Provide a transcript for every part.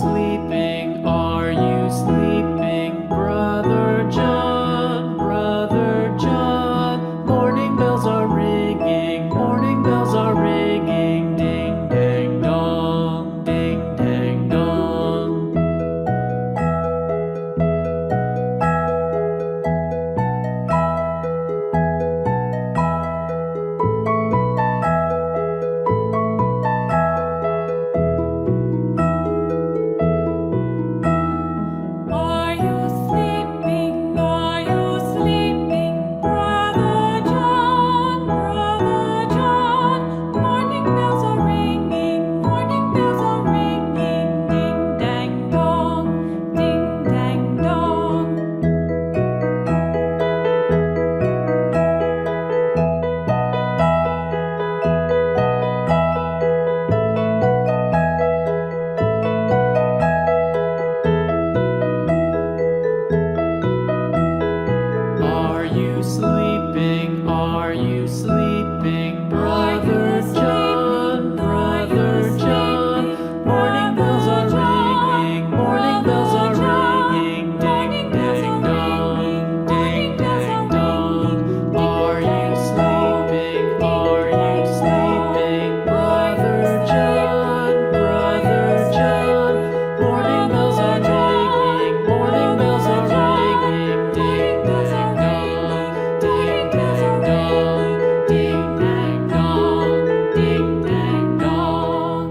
sleeping? Are you sleeping? Brother John, Brother John. Morning bells are ringing, morning bells are ringing. Ding dang dong, ding dang dong. Are you sleeping? Are you sleeping? Brother John, Brother John. Morning bells are ringing, morning bells are ringing. Ding dang dong, ding dang dong. Are you sleeping? Are you sleeping? Brother John, Brother John. Morning bells are ringing, morning bells are ringing. Ding dang dong, ding dang dong. Are you sleeping? Are you sleeping? Brother John, Brother John. Morning bells are ringing, morning bells are ringing. Ding dang dong, ding dang dong, ding dang dong, ding dang dong.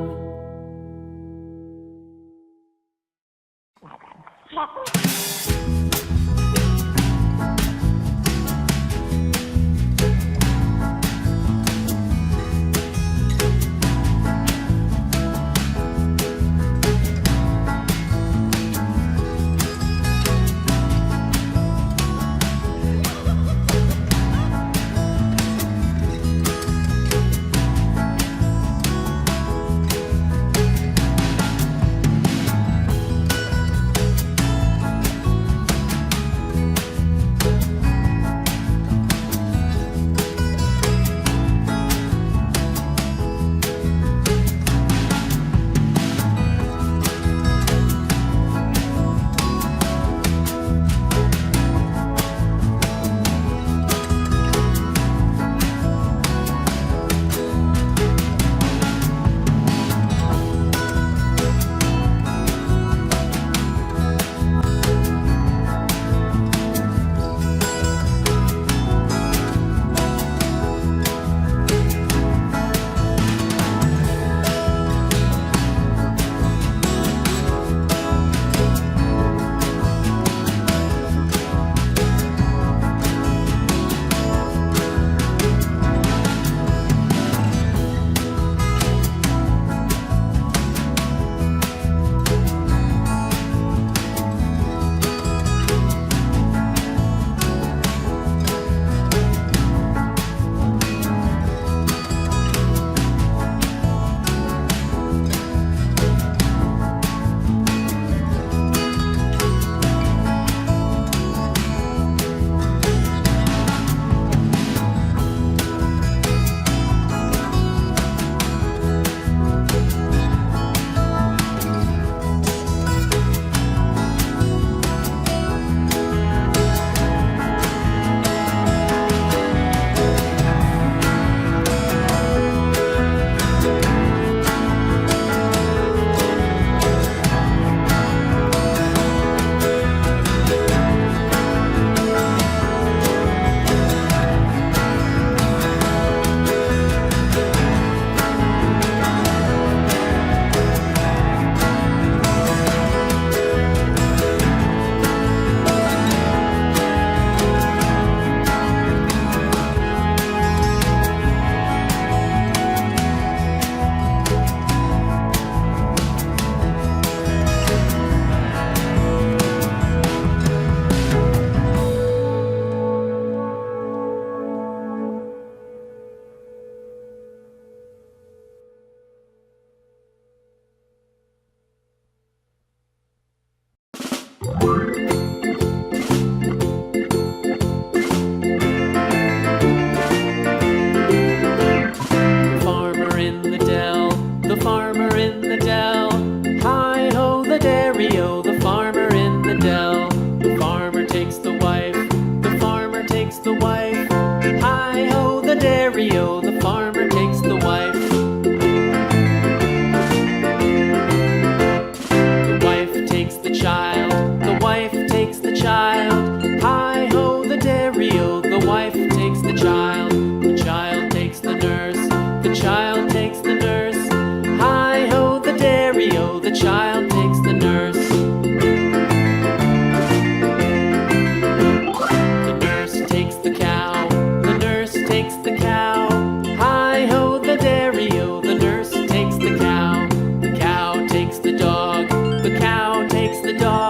down takes the dog.